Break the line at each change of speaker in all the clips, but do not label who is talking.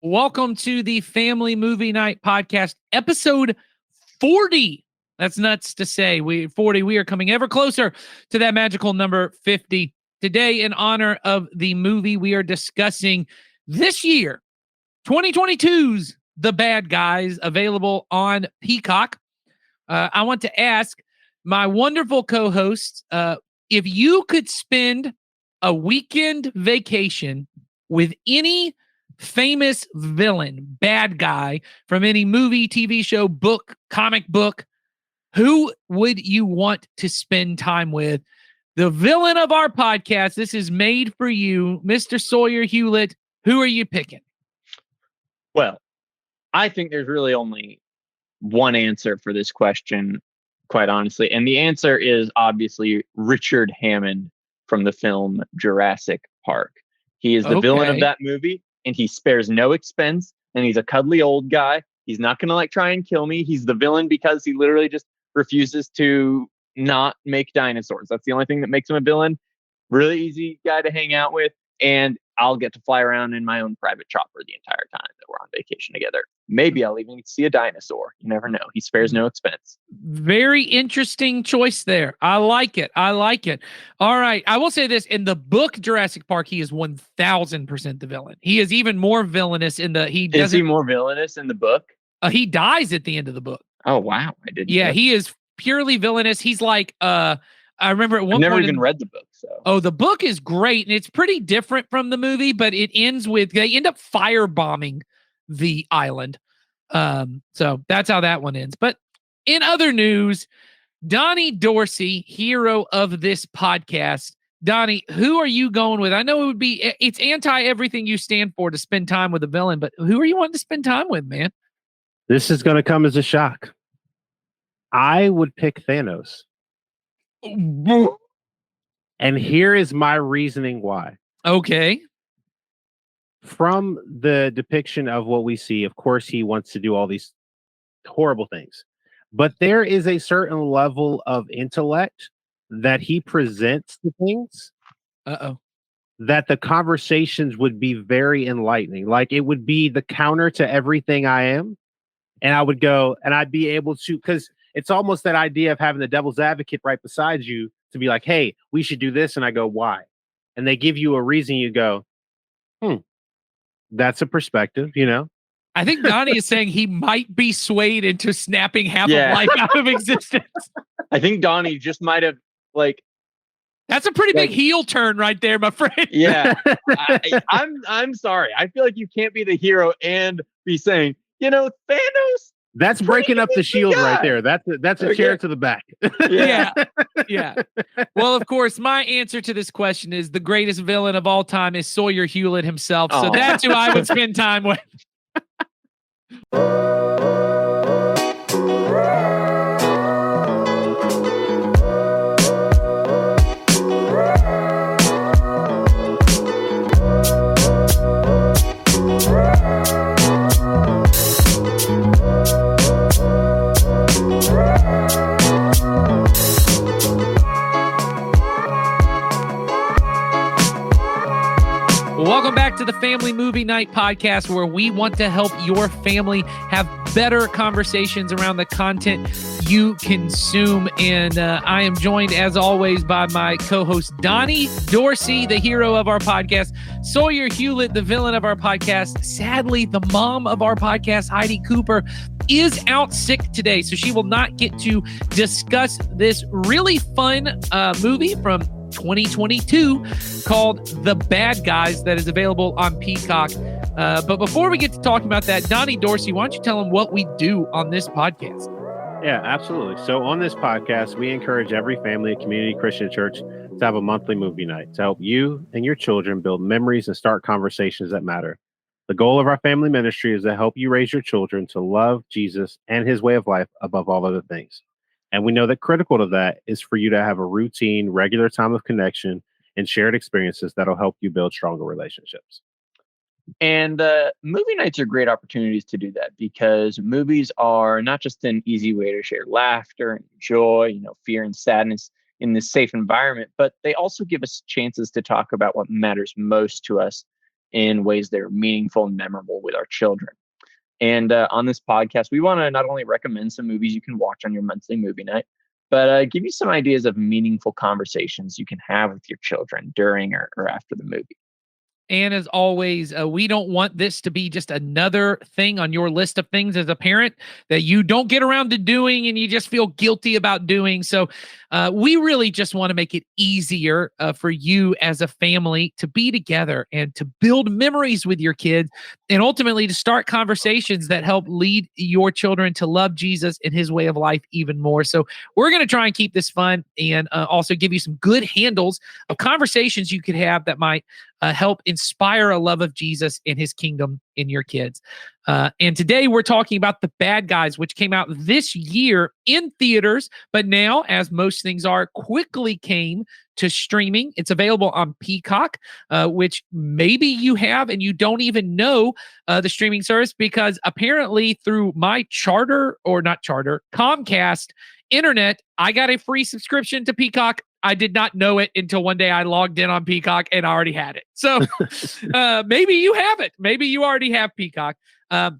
Welcome to the Family Movie Night Podcast, episode 40. That's nuts to say. We are coming ever closer to that magical number 50. Today, in honor of the movie we are discussing this year, 2022's The Bad Guys, available on Peacock. I want to ask my wonderful co-host, if you could spend a weekend vacation with any famous villain, bad guy from any movie, TV show, book, comic book, who would you want to spend time with? The villain of our podcast. This is made for you, Mr. Sawyer Hewlett. Who are you picking?
Well, I think there's really only one answer for this question, quite honestly. And the answer is obviously Richard Hammond from the film Jurassic Park. He is the villain of that movie, and he spares no expense, and he's a cuddly old guy. He's not going to try and kill me. He's the villain because he literally just refuses to not make dinosaurs. That's the only thing that makes him a villain. Really easy guy to hang out with, and I'll get to fly around in my own private chopper the entire time that we're on vacation together. Maybe I'll even see a dinosaur. You never know. He spares no expense.
Very interesting choice there. I like it. All right. I will say this. In the book Jurassic Park, he is 1000% the villain. He is even more villainous in the...
Is he more villainous in the book?
He dies at the end of the book.
Oh, wow. I didn't
know. He is purely villainous. He's like... I remember at one point...
I've never even read the book, so...
Oh, the book is great, and it's pretty different from the movie, but it ends with... They end up firebombing the island. So that's how that one ends. But in other news, Donnie Dorsey, hero of this podcast. Donnie, who are you going with? I know it's anti everything you stand for to spend time with a villain, but who are you wanting to spend time with, man?
This is going to come as a shock. I would pick Thanos. And here is my reasoning why.
Okay.
From the depiction of what we see, of course, he wants to do all these horrible things. But there is a certain level of intellect that he presents to things. That the conversations would be very enlightening. Like, it would be the counter to everything I am. And I would go, and I'd be able to, because it's almost that idea of having the devil's advocate right beside you to be like, hey, we should do this. And I go, why? And they give you a reason. You go, that's a perspective, you know?
I think Donnie is saying he might be swayed into snapping half of life out of existence.
I think Donnie just might have,
that's a pretty big heel turn right there, my friend.
Yeah. I'm sorry. I feel like you can't be the hero and be saying, Thanos.
That's breaking up the shield right there. That's a chair to the back.
Yeah. Well, of course, my answer to this question is the greatest villain of all time is Sawyer Hewlett himself. So that's who I would spend time with. Welcome back to the Family Movie Night Podcast, where we want to help your family have better conversations around the content you consume. And I am joined, as always, by my co-host, Donnie Dorsey, the hero of our podcast, Sawyer Hewlett, the villain of our podcast. Sadly, the mom of our podcast, Heidi Cooper, is out sick today, so she will not get to discuss this really fun movie from 2022 called The Bad Guys that is available on Peacock. But before we get to talking about that, Donnie Dorsey, why don't you tell them what we do on this podcast?
Yeah, absolutely. So on this podcast, we encourage every family and community Christian church to have a monthly movie night to help you and your children build memories and start conversations that matter. The goal of our family ministry is to help you raise your children to love Jesus and his way of life above all other things. And we know that critical to that is for you to have a routine, regular time of connection and shared experiences that'll help you build stronger relationships.
And movie nights are great opportunities to do that, because movies are not just an easy way to share laughter and joy, fear and sadness in this safe environment, but they also give us chances to talk about what matters most to us in ways that are meaningful and memorable with our children. And on this podcast, we want to not only recommend some movies you can watch on your monthly movie night, but give you some ideas of meaningful conversations you can have with your children during or after the movie.
And as always, we don't want this to be just another thing on your list of things as a parent that you don't get around to doing and you just feel guilty about doing. So we really just want to make it easier for you as a family to be together and to build memories with your kids and ultimately to start conversations that help lead your children to love Jesus and his way of life even more. So we're going to try and keep this fun and also give you some good handles of conversations you could have that might help inspire a love of Jesus and his kingdom in your kids. And today we're talking about The Bad Guys, which came out this year in theaters, but now, as most things are, quickly came to streaming. It's available on Peacock, which maybe you have and you don't even know the streaming service, because apparently through my Comcast internet, I got a free subscription to Peacock. I did not know it until one day I logged in on Peacock and I already had it. So maybe you have it. Maybe you already have Peacock. But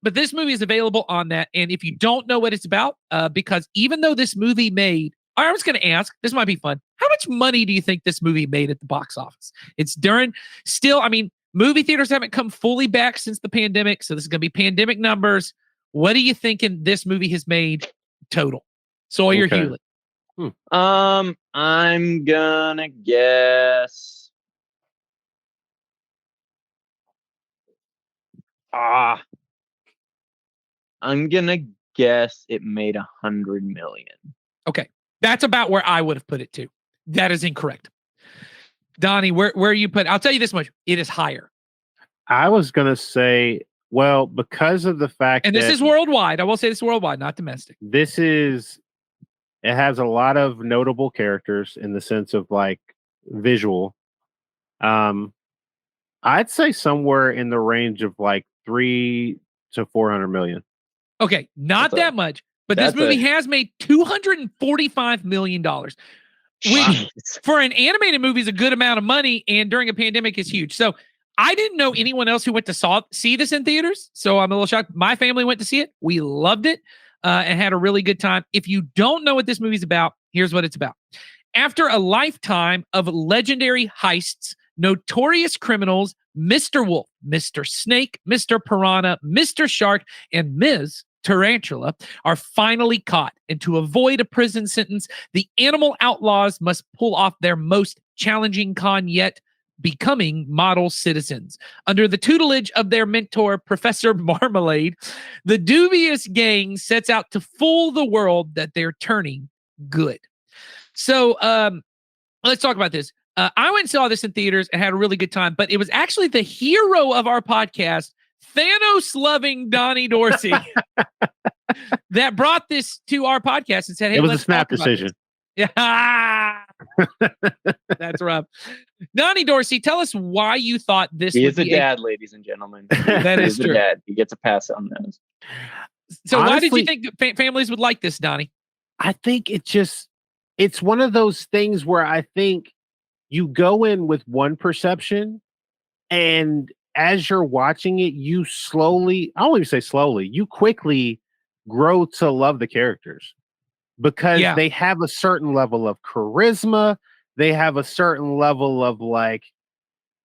this movie is available on that. And if you don't know what it's about, because even though this movie made, I was going to ask, this might be fun. How much money do you think this movie made at the box office? It's movie theaters haven't come fully back since the pandemic. So this is going to be pandemic numbers. What are you thinking this movie has made total? Sawyer Hewlett.
I'm gonna guess. I'm gonna guess it made $100 million.
Okay, that's about where I would have put it too. That is incorrect. Donnie, where you put? I'll tell you this much: it is higher.
I was gonna say, well, because of the fact,
and this is worldwide. I will say this is worldwide, not domestic.
It has a lot of notable characters in the sense of like visual. I'd say somewhere in the range of like 300 to 400 million.
Okay, not that much, but this movie has made $245 million. Which for an animated movie is a good amount of money, and during a pandemic is huge. So I didn't know anyone else who went to see this in theaters, so I'm a little shocked. My family went to see it. We loved it. And had a really good time. If you don't know what this movie's about, here's what it's about. After a lifetime of legendary heists, notorious criminals, Mr. Wolf, Mr. Snake, Mr. Piranha, Mr. Shark, and Ms. Tarantula are finally caught. And to avoid a prison sentence, the animal outlaws must pull off their most challenging con yet, becoming model citizens. Under the tutelage of their mentor, Professor Marmalade, the dubious gang sets out to fool the world that they're turning good. So let's talk about this. I went and saw this in theaters and had a really good time, but it was actually the hero of our podcast, Thanos-loving Donnie Dorsey, that brought this to our podcast and said, hey,
it was
let's
a snap
talk about
decision.
this. Yeah. That's rough. Donnie Dorsey, tell us why you thought this
He is a dad, ladies and gentlemen.
That is true.
A dad. He gets a pass on those.
So honestly, why did you think families would like this, Donnie?
I think it's one of those things where I think you go in with one perception, and as you're watching it, you slowly, I won't even say slowly, you quickly grow to love the characters. Because they have a certain level of charisma, they have a certain level of like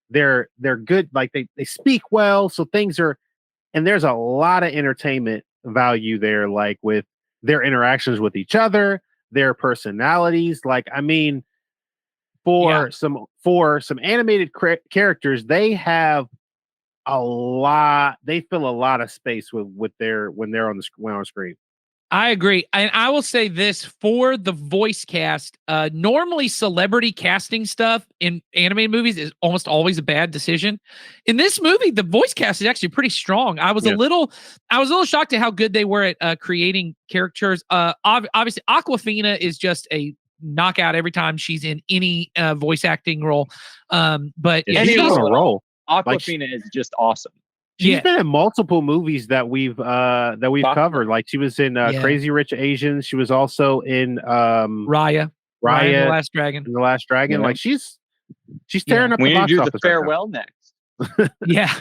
they're good, like they speak well, so things are, and there's a lot of entertainment value there, like with their interactions with each other, their personalities. Like, I mean, for some animated characters, they have a lot. They fill a lot of space with their when they're on screen.
I agree. And I will say this for the voice cast, normally celebrity casting stuff in animated movies is almost always a bad decision. In this movie, the voice cast is actually pretty strong. I was a little shocked at how good they were at creating characters. Obviously Awkwafina is just a knockout every time she's in any voice acting role. But
she's on a roll.
Awkwafina is just awesome.
She's been in multiple movies that we've covered. Like she was in Crazy Rich Asians. She was also in Raya,
The Last Dragon.
Yeah. Like she's tearing up.
We
the
need to
box
do
office
the farewell next.
Yeah.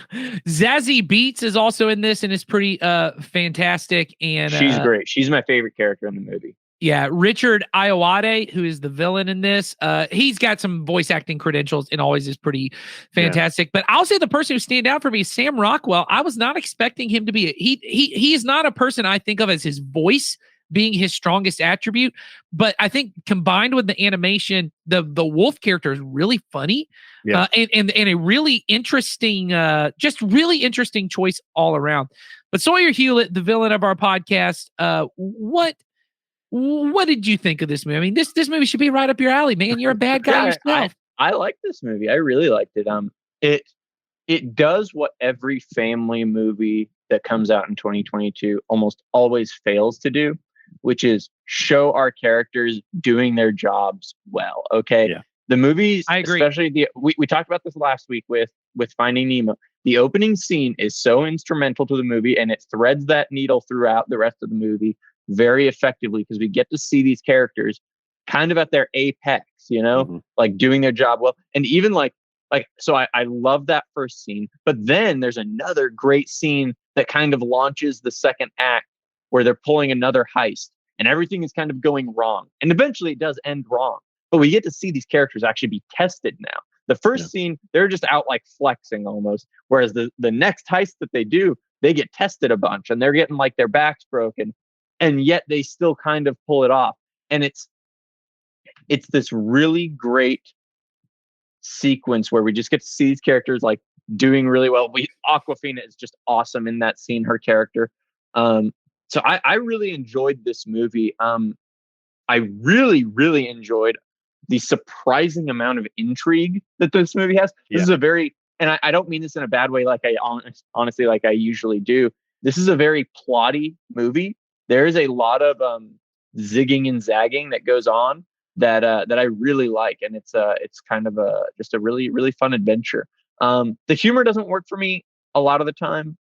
Zazie Beetz is also in this and is pretty fantastic. And
She's great. She's my favorite character in the movie.
yeah, Richard Ayoade, who is the villain in this, he's got some voice acting credentials and always is pretty fantastic. But I'll say the person who stand out for me is Sam Rockwell. I was not expecting him to be he is not a person I think of as his voice being his strongest attribute, but I think combined with the animation, the wolf character is really funny, and a really interesting, just really interesting choice all around. But Sawyer Hewlett, the villain of our podcast, what did you think of this movie? I mean, this movie should be right up your alley, man. You're a bad guy yourself.
I like this movie. I really liked it. It does what every family movie that comes out in 2022 almost always fails to do, which is show our characters doing their jobs well. Okay.
Yeah.
The movies,
I agree.
especially we talked about this last week with Finding Nemo. The opening scene is so instrumental to the movie, and it threads that needle throughout the rest of the movie very effectively, because we get to see these characters kind of at their apex, like doing their job well. And even so I love that first scene, but then there's another great scene that kind of launches the second act where they're pulling another heist and everything is kind of going wrong. And eventually it does end wrong, but we get to see these characters actually be tested now. The first scene, they're just out like flexing almost. Whereas the next heist that they do, they get tested a bunch and they're getting like their backs broken. And yet they still kind of pull it off. And it's this really great sequence where we just get to see these characters like doing really well. Awkwafina is just awesome in that scene, her character. So I really enjoyed this movie. I really, really enjoyed the surprising amount of intrigue that this movie has. This is a very, and I don't mean this in a bad way, like I honestly, like I usually do. This is a very plotty movie. There is a lot of zigging and zagging that goes on that I really like, and it's kind of just a really, really fun adventure. The humor doesn't work for me a lot of the time,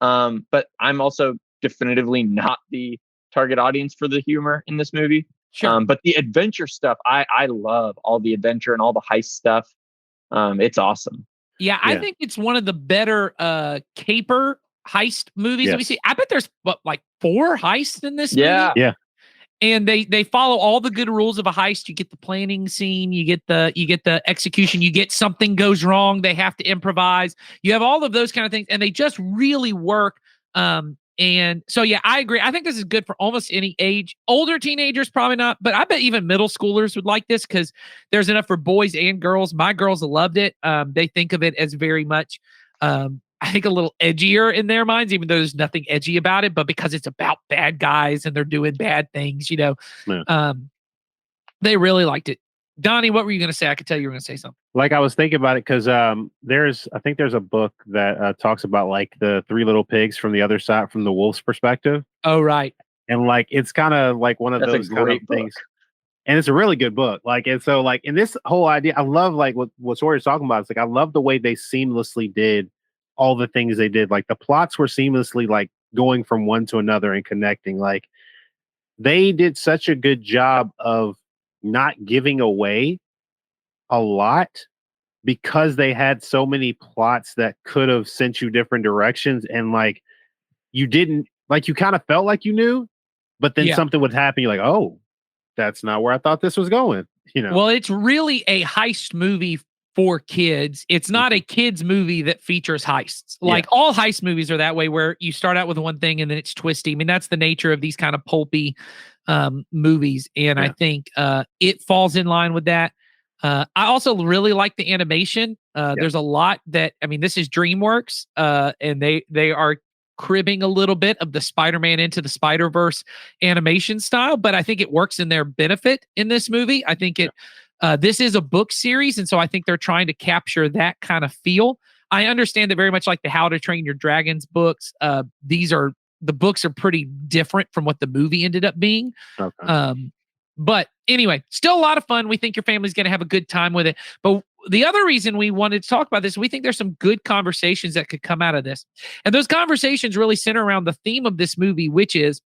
but I'm also definitively not the target audience for the humor in this movie.
Sure.
But the adventure stuff, I love all the adventure and all the heist stuff. It's awesome.
Yeah, I think it's one of the better caper heist movies that we see. I bet there's like 4 heists in this movie.
Yeah.
And they follow all the good rules of a heist. You get the planning scene, you get the execution, you get something goes wrong, they have to improvise. You have all of those kind of things, and they just really work. And so yeah, I agree. I think this is good for almost any age. Older teenagers probably not, but I bet even middle schoolers would like this because there's enough for boys and girls. My girls loved it. They think of it as very much I think a little edgier in their minds, even though there's nothing edgy about it, but because it's about bad guys and they're doing bad things, they really liked it. Donnie, what were you going to say? I could tell you were going to say something.
Like I was thinking about it because I think there's a book that talks about like the 3 little pigs from the other side, from the wolf's perspective.
Oh, right.
And like, it's kind of like one of those kind of things. And it's a really good book. Like, and so like in this whole idea, I love like what Sawyer's talking about. It's like, I love the way they seamlessly did all the things they did. Like the plots were seamlessly like going from one to another and connecting. Like they did such a good job of not giving away a lot because they had so many plots that could have sent you different directions. And like, you didn't, like, you kind of felt like you knew, but then something would happen. You're like, oh, that's not where I thought this was going.
Well, it's really a heist movie for kids. It's not a kids movie that features heists. Like all heist movies are that way, where you start out with one thing and then it's twisty. I mean, that's the nature of these kind of pulpy movies. And I think it falls in line with that. I also really like the animation. There's a lot that, I mean, this is DreamWorks, and they are cribbing a little bit of the Spider-Man Into the Spider-Verse animation style, but I think it works in their benefit in this movie. I think this is a book series, and so I think they're trying to capture that kind of feel. I understand that very much like the How to Train Your Dragons books. The books are pretty different from what the movie ended up being. Okay. But anyway, still a lot of fun. We think your family's going to have a good time with it. But the other reason we wanted to talk about this, we think there's some good conversations that could come out of this. And those conversations really center around the theme of this movie, which is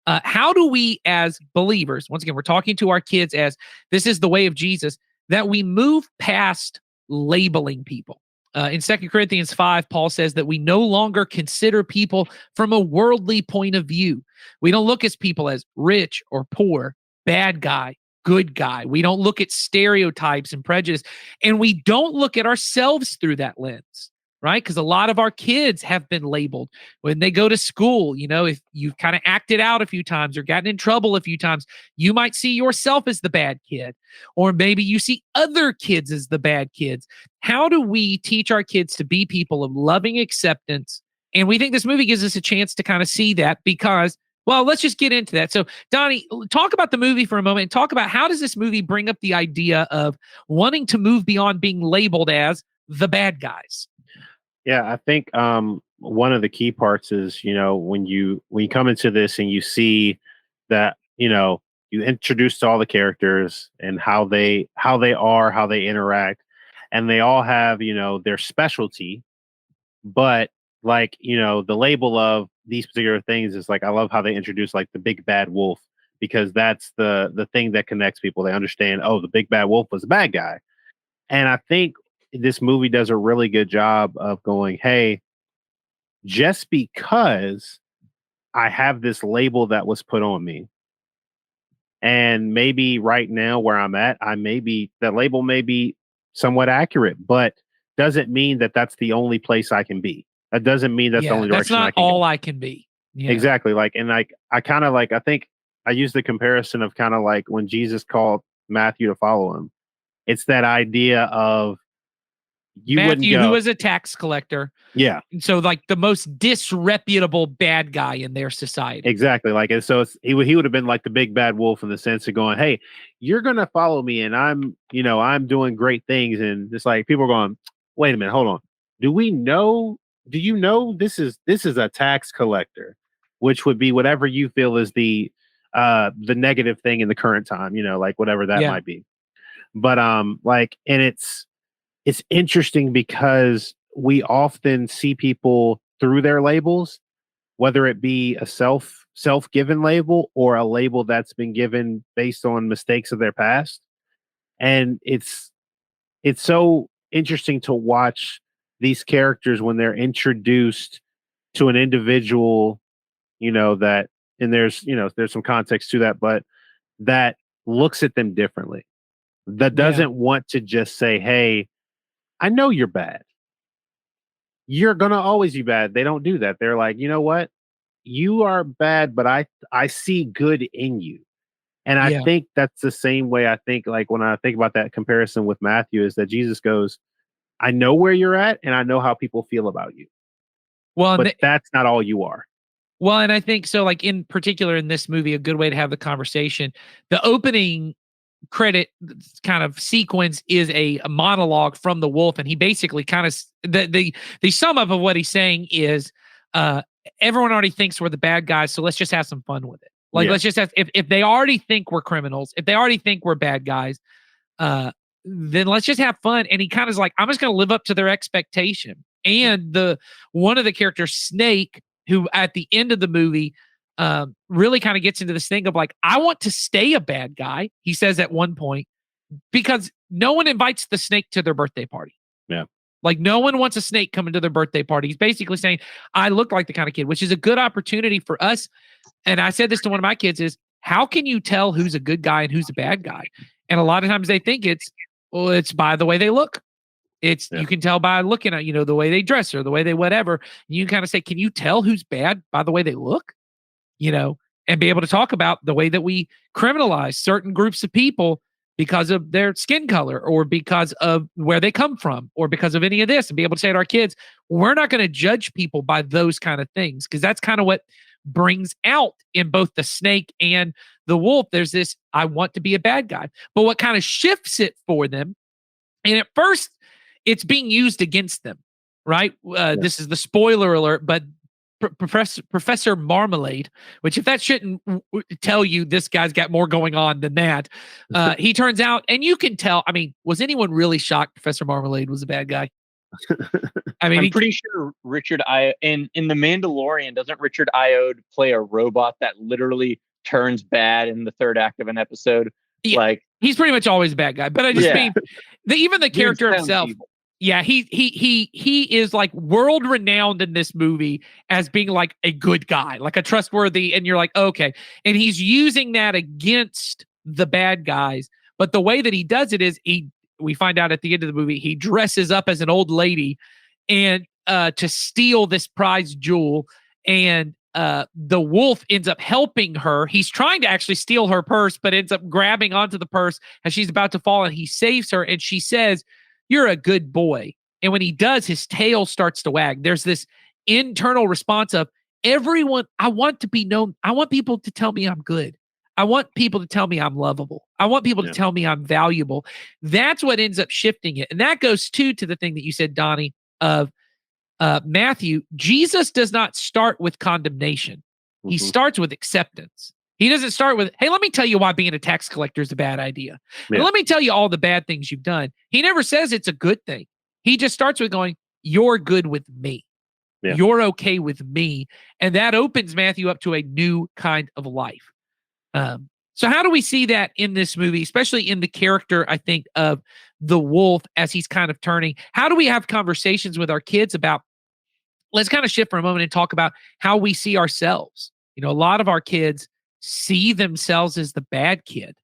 how do we as believers, once again, we're talking to our kids as this is the way of Jesus, that we move past labeling people. In 2 Corinthians 5, Paul says that we no longer consider people from a worldly point of view. We don't look at people as rich or poor, bad guy, good guy. We don't look at stereotypes and prejudice, and we don't look at ourselves through that lens, right? Because a lot of our kids have been labeled when they go to school. If you've kind of acted out a few times or gotten in trouble a few times, you might see yourself as the bad kid, or maybe you see other kids as the bad kids. How do we teach our kids to be people of loving acceptance? And we think this movie gives us a chance to kind of see that because, well, let's just get into that. So, Donnie, talk about the movie for a moment and talk about how does this movie bring up the idea of wanting to move beyond being labeled as the bad guys?
Yeah, I think one of the key parts is, when you come into this and you see that, you introduce all the characters and how they interact, and they all have, their specialty, but like, the label of these particular things is like, I love how they introduce like the big bad wolf, because that's the thing that connects people. They understand, oh, the big bad wolf was a bad guy. And I think this movie does a really good job of going, hey, just because I have this label that was put on me, and maybe right now where I'm at, that label may be somewhat accurate, but doesn't mean that that's the only place I can be. That doesn't mean that's the only direction I can go.
That's not all I can be. Yeah.
Exactly. Like, and like, I kind of like, I think I use the comparison of kind of like when Jesus called Matthew to follow him. It's that idea of,
Matthew, who was a tax collector.
Yeah.
So like the most disreputable bad guy in their society.
Exactly. Like, and so he would have been like the big bad wolf in the sense of going, hey, you're going to follow me and I'm doing great things. And it's like, people are going, wait a minute, hold on. Do you know this is a tax collector, which would be whatever you feel is the negative thing in the current time, like whatever that might be. But like, and it's interesting because we often see people through their labels, whether it be a self-given label or a label that's been given based on mistakes of their past. And it's so interesting to watch these characters when they're introduced to an individual, that, and there's some context to that, but that looks at them differently. That doesn't want to just say, hey, I know you're bad. You're going to always be bad. They don't do that. They're like, you know what? You are bad, but I see good in you. And I think that's the same way I think, like when I think about that comparison with Matthew, is that Jesus goes, I know where you're at and I know how people feel about you. Well, but that's not all you are.
Well, and I think so, like in particular in this movie, a good way to have the conversation, the opening credit kind of sequence is a monologue from the wolf, and he basically kind of the sum up of what he's saying is everyone already thinks we're the bad guys, so let's just have some fun with it. Like let's just have, if they already think we're criminals, if they already think we're bad guys, then let's just have fun. And he kind of is like, I'm just going to live up to their expectation. And one of the characters, Snake, who at the end of the movie really kind of gets into this thing of like, I want to stay a bad guy, he says at one point, because no one invites the snake to their birthday party.
Yeah.
Like no one wants a snake coming to their birthday party. He's basically saying, I look like the kind of kid, which is a good opportunity for us. And I said this to one of my kids is, how can you tell who's a good guy and who's a bad guy? And a lot of times they think it's by the way they look. You can tell by looking at, the way they dress or the way they whatever. You can kind of say, can you tell who's bad by the way they look? And be able to talk about the way that we criminalize certain groups of people because of their skin color or because of where they come from or because of any of this, and be able to say to our kids, we're not going to judge people by those kind of things, because that's kind of what brings out in both the snake and the wolf. There's this, I want to be a bad guy. But what kind of shifts it for them, and at first it's being used against them, right? This is the spoiler alert, but Professor Marmalade, which if that shouldn't tell you this guy's got more going on than that, he turns out, and you can tell, I mean, was anyone really shocked Professor Marmalade was a bad guy? I mean,
I'm pretty sure Richard in The Mandalorian, doesn't Richard Iode play a robot that literally turns bad in the third act of an episode?
Yeah, like he's pretty much always a bad guy. But I just mean even the character himself. Evil. Yeah, he is like world renowned in this movie as being like a good guy, like a trustworthy, and you're like, okay. And he's using that against the bad guys. But the way that he does it is we find out at the end of the movie, he dresses up as an old lady and to steal this prized jewel. And the wolf ends up helping her. He's trying to actually steal her purse, but ends up grabbing onto the purse as she's about to fall, and he saves her. And she says, "You're a good boy." And when he does, his tail starts to wag. There's this internal response of everyone. I want to be known. I want people to tell me I'm good. I want people to tell me I'm lovable. I want people to tell me I'm valuable. That's what ends up shifting it. And that goes to the thing that you said, Donnie, of Matthew. Jesus does not start with condemnation. He starts with acceptance. He doesn't start with, hey, let me tell you why being a tax collector is a bad idea. And let me tell you all the bad things you've done. He never says it's a good thing. He just starts with going, you're good with me. Yeah. You're okay with me. And that opens Matthew up to a new kind of life. So how do we see that in this movie, especially in the character, I think, of the wolf as he's kind of turning? How do we have conversations with our kids about, let's kind of shift for a moment and talk about how we see ourselves. You know, a lot of our kids see themselves as the bad kid,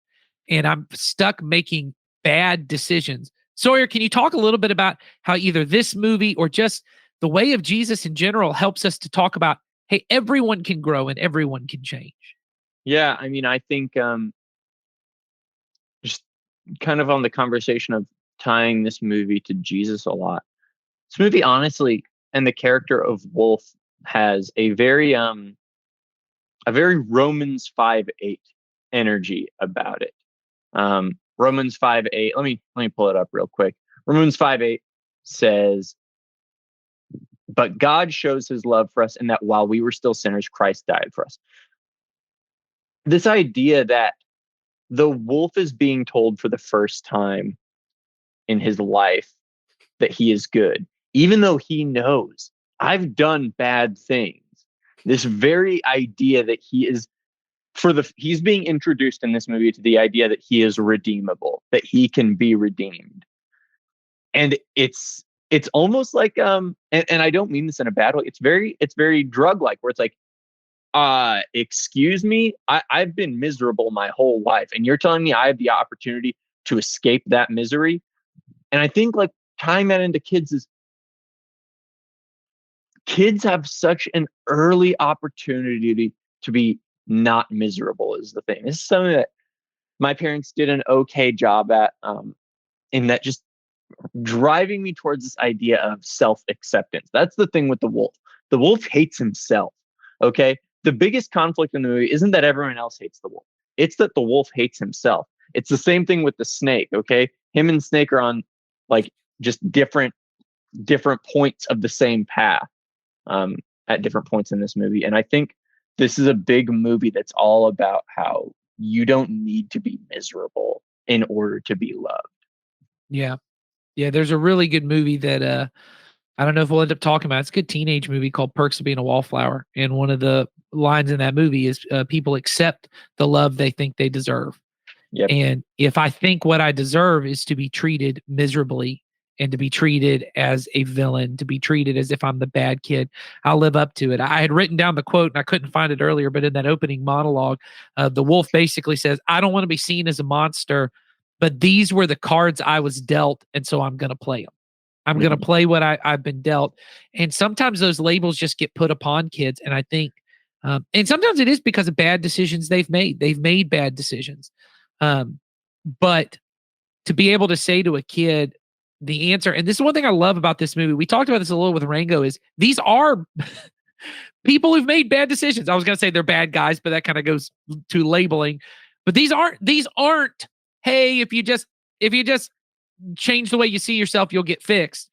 and I'm stuck making bad decisions. Sawyer, can you talk a little bit about how either this movie or just the way of Jesus in general helps us to talk about, hey, everyone can grow and everyone can change?
Yeah, I mean, I think just kind of on the conversation of tying this movie to Jesus a lot. This movie, honestly, and the character of Wolf has a very Romans 5:8 energy about it. Romans 5:8. Let me pull it up real quick. Romans 5:8 says, "But God shows his love for us in that while we were still sinners, Christ died for us." This idea that the wolf is being told for the first time in his life that he is good, even though he knows I've done bad things. This very idea that he is he's being introduced in this movie to the idea that he is redeemable, that he can be redeemed. And it's almost like and I don't mean this in a bad way. It's very drug-like, where it's like, excuse me, I've been miserable my whole life, and you're telling me I have the opportunity to escape that misery. And I think like tying that into kids is, kids have such an early opportunity to be not miserable is the thing. This is something that my parents did an okay job at, in that just driving me towards this idea of self-acceptance. That's the thing with the wolf. The wolf hates himself. Okay. The biggest conflict in the movie isn't that everyone else hates the wolf. It's that the wolf hates himself. It's the same thing with the snake. Okay. Him and snake are on like just different points of the same path, at different points in this movie. And I think this is a big movie that's all about how you don't need to be miserable in order to be loved.
Yeah. Yeah. There's a really good movie that, I don't know if we'll end up talking about. It's a good teenage movie called Perks of Being a Wallflower. And one of the lines in that movie is people accept the love they think they deserve.
Yep.
And if I think what I deserve is to be treated miserably and to be treated as a villain, to be treated as if I'm the bad kid, I'll live up to it. I had written down the quote and I couldn't find it earlier, but in that opening monologue, the wolf basically says, I don't want to be seen as a monster, but these were the cards I was dealt, and so I'm going to play them. I'm going to play what I've been dealt. And sometimes those labels just get put upon kids. And I think, and sometimes it is because of bad decisions they've made. They've made bad decisions. But to be able to say to a kid the answer, and this is one thing I love about this movie. We talked about this a little with Rango, is these are people who've made bad decisions. I was going to say they're bad guys, but that kind of goes to labeling. But these aren't, hey, if you just change the way you see yourself, you'll get fixed.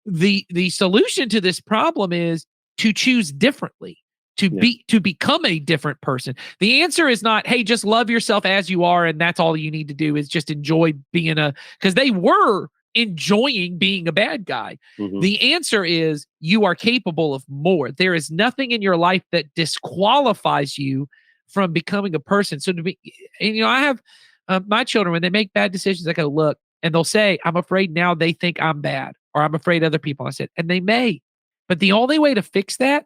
The solution to this problem is to choose differently, to become a different person. The answer is not, hey, just love yourself as you are, and that's all you need to do is just enjoy being because they were enjoying being a bad guy. Mm-hmm. The answer is you are capable of more. There is nothing in your life that disqualifies you from becoming a person. So I have my children, when they make bad decisions, I go, look, and they'll say, I'm afraid now they think I'm bad, or I'm afraid other people. I said, and they may. But the only way to fix that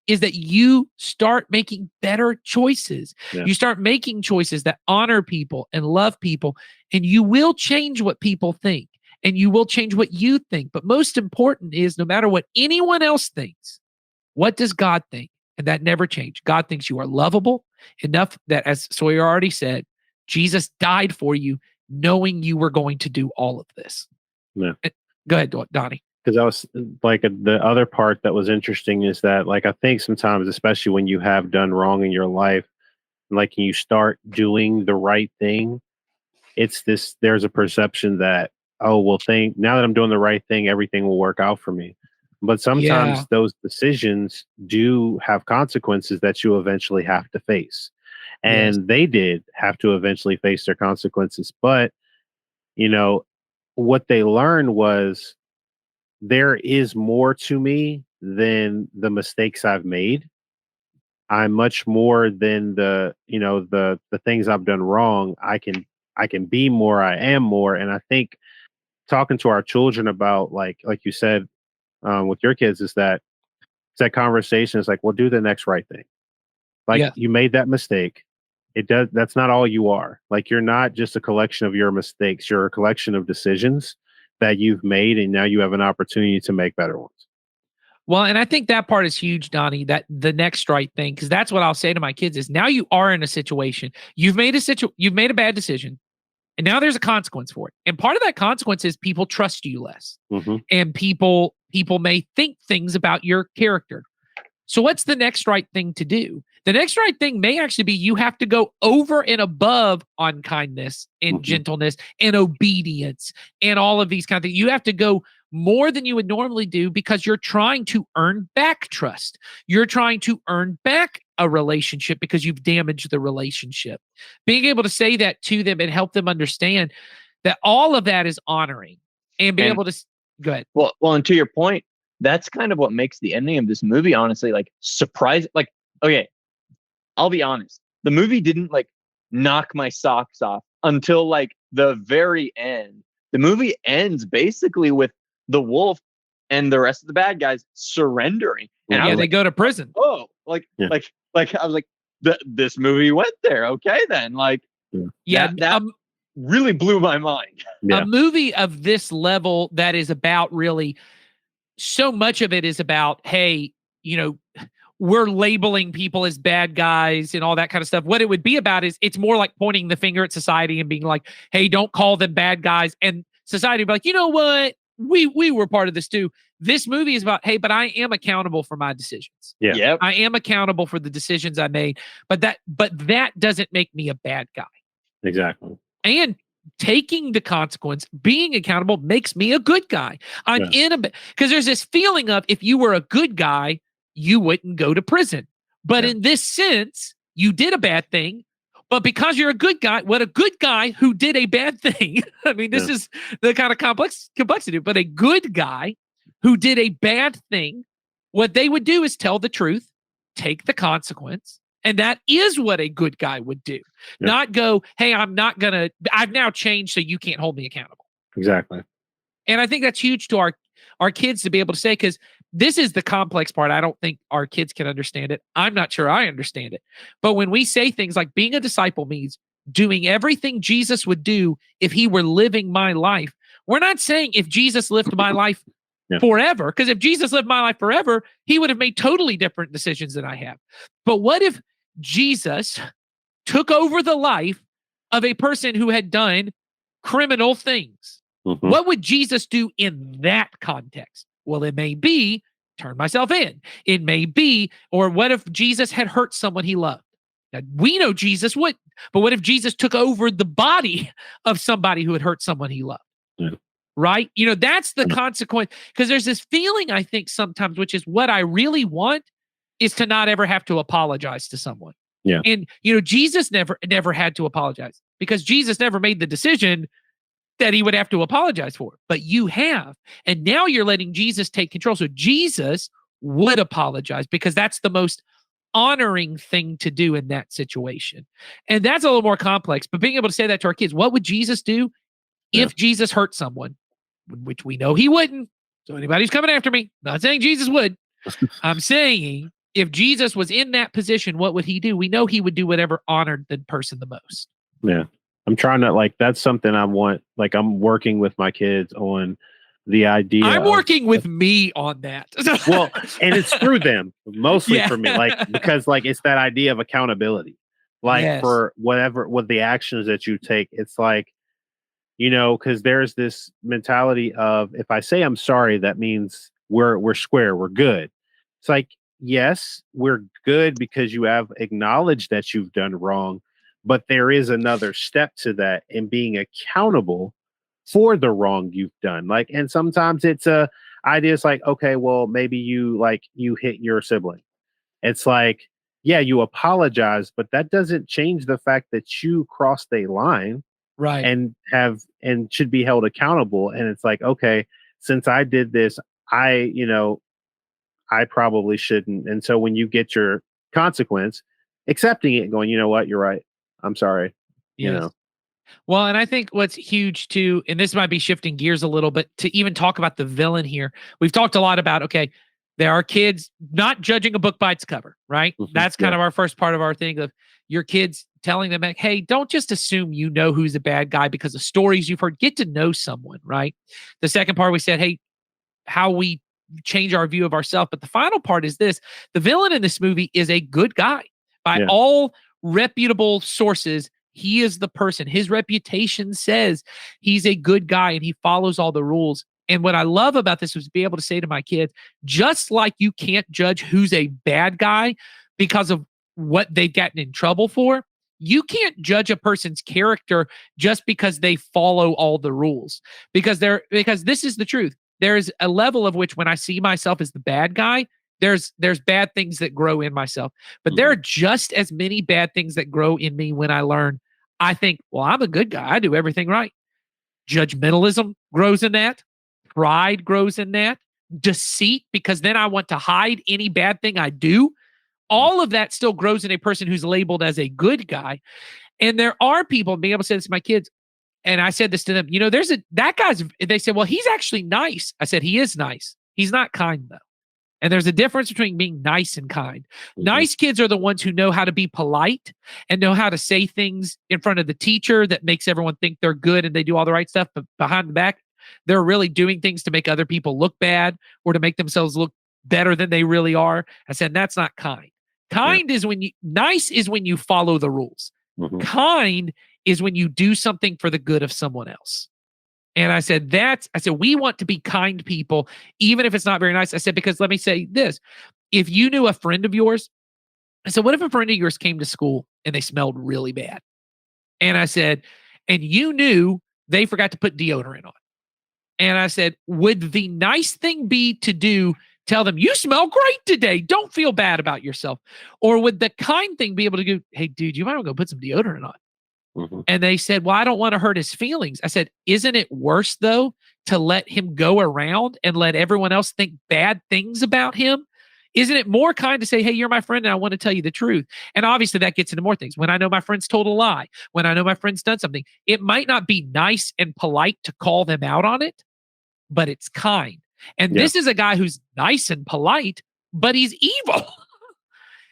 is that you start making better choices.
Yeah.
You start making choices that honor people and love people, and you will change what people think, and you will change what you think. But most important is, no matter what anyone else thinks, what does God think? And that never changed. God thinks you are lovable enough that, as Sawyer already said, Jesus died for you, knowing you were going to do all of this.
Yeah.
Go ahead, Donnie.
Because I was like, the other part that was interesting is that, like, I think sometimes, especially when you have done wrong in your life, like you start doing the right thing, there's a perception that, oh, well, now that I'm doing the right thing, everything will work out for me. But sometimes those decisions do have consequences that you eventually have to face. And they did have to eventually face their consequences. But, what they learned was, there is more to me than the mistakes I've made. I'm much more than the things I've done wrong. I can be more. I am more. And I think talking to our children about, like you said, with your kids, is that conversation is like, well, do the next right thing. Like, you made that mistake. That's not all you are. Like, you're not just a collection of your mistakes. You're a collection of decisions that you've made, and now you have an opportunity to make better ones.
Well, and I think that part is huge, Donnie, that the next right thing, because that's what I'll say to my kids is, now you are in a situation, you've made a bad decision, and now there's a consequence for it. And part of that consequence is people trust you less.
Mm-hmm.
And people may think things about your character. So what's the next right thing to do? The next right thing may actually be, you have to go over and above on kindness and gentleness and obedience and all of these kind of things. You have to go more than you would normally do, because you're trying to earn back trust. You're trying to earn back a relationship because you've damaged the relationship. Being able to say that to them and help them understand that all of that is honoring, and be able to go ahead.
Well, and to your point, that's kind of what makes the ending of this movie, honestly, like, surprising. Like, okay, I'll be honest. The movie didn't like knock my socks off until like the very end. The movie ends basically with the wolf and the rest of the bad guys surrendering. And
they go to prison.
Oh, like I was like, this movie went there. Okay, then, like, that really blew my mind.
A movie of this level that is about, really, so much of it is about, hey, we're labeling people as bad guys and all that kind of stuff. What it would be about is, it's more like pointing the finger at society and being like, hey, don't call them bad guys. And society would be like, you know what? We were part of this too. This movie is about, hey, but I am accountable for my decisions.
Yeah.
Yep.
I am accountable for the decisions I made, but that doesn't make me a bad guy.
Exactly.
And taking the consequence, being accountable, makes me a good guy. Because there's this feeling of, if you were a good guy, you wouldn't go to prison. But in this sense, you did a bad thing, but because you're a good guy, what a good guy who did a bad thing. I mean, this is the kind of complexity, but a good guy who did a bad thing, what they would do is tell the truth, take the consequence. And that is what a good guy would do. Not go, hey, I've now changed, so you can't hold me accountable.
Exactly.
And I think that's huge to our kids to be able to say, because this is the complex part. I don't think our kids can understand it. I'm not sure I understand it. But when we say things like, being a disciple means doing everything Jesus would do if he were living my life, we're not saying if Jesus lived my life forever, because if Jesus lived my life forever, he would have made totally different decisions than I have. But what if Jesus took over the life of a person who had done criminal things? What would Jesus do in that context? Well, it may be turn myself in. It may be, or what if Jesus had hurt someone he loved? Now, we know Jesus wouldn't, but what if Jesus took over the body of somebody who had hurt someone he loved? Right? That's the consequence. Because there's this feeling, I think, sometimes, which is what I really want, is to not ever have to apologize to someone.
Yeah.
And, Jesus never had to apologize, because Jesus never made the decision that he would have to apologize for. But you have. And now you're letting Jesus take control. So Jesus would apologize, because that's the most honoring thing to do in that situation. And that's a little more complex. But being able to say that to our kids, what would Jesus do if Jesus hurt someone? Which we know he wouldn't. So anybody's coming after me, not saying Jesus would. I'm saying if Jesus was in that position, what would he do? We know he would do whatever honored the person the most.
Yeah. I'm trying to like, that's something I want. Like I'm working with my kids on the idea.
I'm working with me on that.
Well, and it's through them mostly
Yeah.
for me, like, because like, it's that idea of accountability, like
Yes.
for what the actions that you take, it's like, you know, because there's this mentality of if I say I'm sorry, that means we're square, we're good. It's like, yes, we're good because you have acknowledged that you've done wrong, but there is another step to that in being accountable for the wrong you've done. Like, and sometimes it's ideas like, okay, well, maybe you hit your sibling. It's like, yeah, you apologize, but that doesn't change the fact that you crossed a line
Right.
and should be held accountable. And it's like, okay, since I did this, I probably shouldn't. And so when you get your consequence, accepting it and going, you know what, you're right. I'm sorry. You
Yes.
know.
Well, and I think what's huge too, and this might be shifting gears a little bit to even talk about the villain here. We've talked a lot about, okay, there are kids not judging a book by its cover, right?
Mhm.
That's kind
Yeah.
of our first part of our thing of your kids telling them, like, hey, don't just assume you know who's a bad guy because of stories you've heard. Get to know someone, right? The second part, we said, hey, how we change our view of ourselves. But the final part is this: the villain in this movie is a good guy by
Yeah.
all reputable sources. He is the person. His reputation says he's a good guy and he follows all the rules. And what I love about this was be able to say to my kids, just like you can't judge who's a bad guy because of what they've gotten in trouble for, you can't judge a person's character just because they follow all the rules. Because this is the truth. There's a level of which when I see myself as the bad guy, there's bad things that grow in myself. But there are just as many bad things that grow in me when I learn, I think, well, I'm a good guy. I do everything right. Judgmentalism grows in that. Pride grows in that. Deceit, because then I want to hide any bad thing I do. All of that still grows in a person who's labeled as a good guy. And there are people, being able to say this to my kids, and I said this to them, that guy's, they said, well, he's actually nice. I said, he is nice. He's not kind though. And there's a difference between being nice and kind. Nice kids are the ones who know how to be polite and know how to say things in front of the teacher that makes everyone think they're good and they do all the right stuff. But behind the back, they're really doing things to make other people look bad or to make themselves look better than they really are. I said, that's not kind. Kind is nice is when you follow the rules. Kind is when you do something for the good of someone else. And I said, we want to be kind people, even if it's not very nice. I said, because let me say this. If you knew a friend of yours, I said, what if a friend of yours came to school and they smelled really bad? And I said, and you knew they forgot to put deodorant on. And I said, would the nice thing be to do, tell them, you smell great today, don't feel bad about yourself? Or would the kind thing be able to go, hey, dude, you might want to go put some deodorant on? And they said, well, I don't want to hurt his feelings. I said, isn't it worse, though, to let him go around and let everyone else think bad things about him? Isn't it more kind to say, hey, you're my friend and I want to tell you the truth? And obviously that gets into more things. When I know my friend's told a lie, when I know my friend's done something, it might not be nice and polite to call them out on it, but it's kind. And this is a guy who's nice and polite, but he's evil.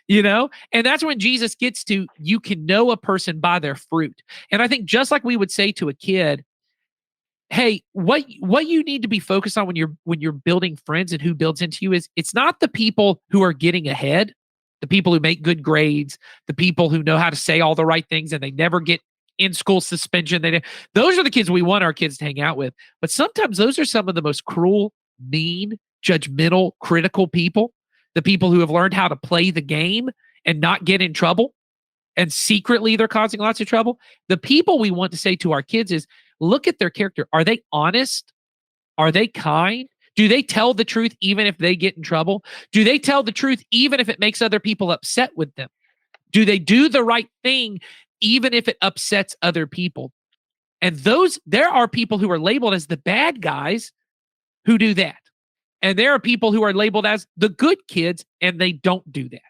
And that's when Jesus gets to, you can know a person by their fruit. And I think just like we would say to a kid, hey, what you need to be focused on when you're building friends and who builds into you is, it's not the people who are getting ahead, the people who make good grades, the people who know how to say all the right things and they never get in school suspension. Those are the kids we want our kids to hang out with. But sometimes those are some of the most cruel, mean, judgmental, critical people. The people who have learned how to play the game and not get in trouble, and secretly they're causing lots of trouble. The people we want to say to our kids is, look at their character. Are they honest? Are they kind? Do they tell the truth even if they get in trouble? Do they tell the truth even if it makes other people upset with them? Do they do the right thing even if it upsets other people? And there are people who are labeled as the bad guys who do that. And there are people who are labeled as the good kids, and they don't do that.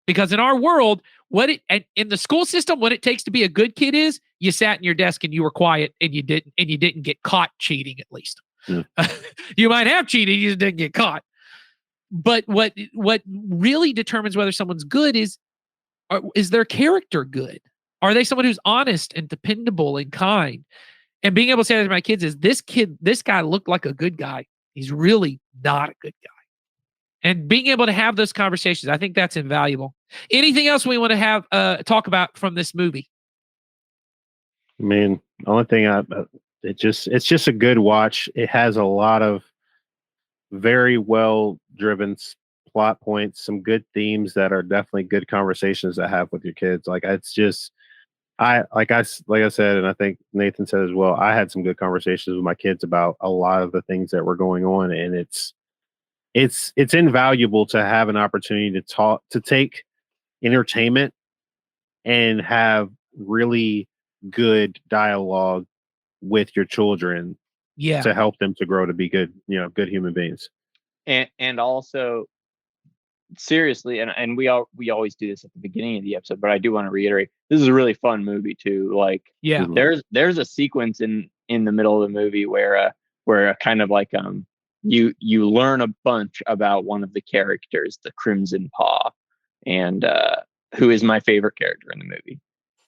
Because in our world, in the school system, what it takes to be a good kid is you sat in your desk and you were quiet and you didn't get caught cheating, at least. You might have cheated, you just didn't get caught. But what really determines whether someone's good is their character good? Are they someone who's honest and dependable and kind? And being able to say that to my kids is, this guy looked like a good guy. He's really not a good guy. And being able to have those conversations, I think that's invaluable. Anything else we want to have talk about from this movie?
I mean, the only thing it's just a good watch. It has a lot of very well driven plot points, some good themes that are definitely good conversations to have with your kids. Like, it's just, like I said, and I think Nathan said as well, I had some good conversations with my kids about a lot of the things that were going on, and it's invaluable to have an opportunity to take entertainment and have really good dialogue with your children to help them to grow to be good human beings.
And also, seriously, and we always do this at the beginning of the episode, but I do want to reiterate, this is a really fun movie too. Like, there's a sequence in the middle of the movie where kind of like you learn a bunch about one of the characters, the Crimson Paw, and who is my favorite character in the movie.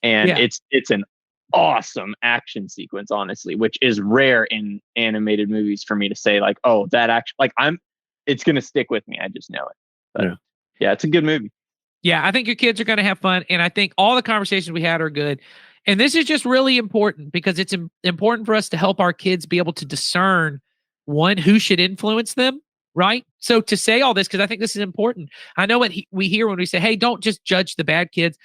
And it's an awesome action sequence, honestly, which is rare in animated movies for me to say, like, oh, that action, like, it's gonna stick with me. I just know it. But yeah, it's a good movie.
Yeah, I think your kids are going to have fun, and I think all the conversations we had are good. And this is just really important because it's important for us to help our kids be able to discern, one, who should influence them, right? So to say all this, because I think this is important. I know what we hear when we say, hey, don't just judge the bad kids.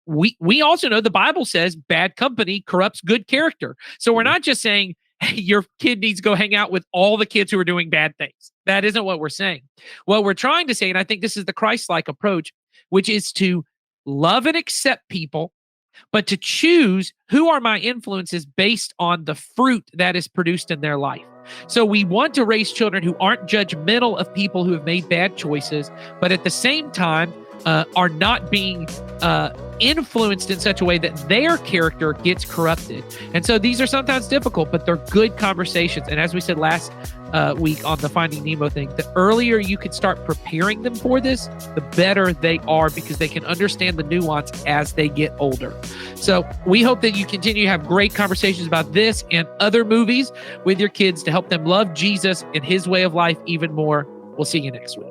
We also know the Bible says bad company corrupts good character. So we're not just saying, hey, your kid needs to go hang out with all the kids who are doing bad things. That isn't what we're saying. What we're trying to say, and I think this is the Christ-like approach, which is to love and accept people, but to choose who are my influences based on the fruit that is produced in their life. So we want to raise children who aren't judgmental of people who have made bad choices, but at the same time are not being influenced in such a way that their character gets corrupted. And so these are sometimes difficult, but they're good conversations. And as we said last week on the Finding Nemo thing, the earlier you can start preparing them for this, the better they are, because they can understand the nuance as they get older. So we hope that you continue to have great conversations about this and other movies with your kids to help them love Jesus and his way of life even more. We'll see you next week.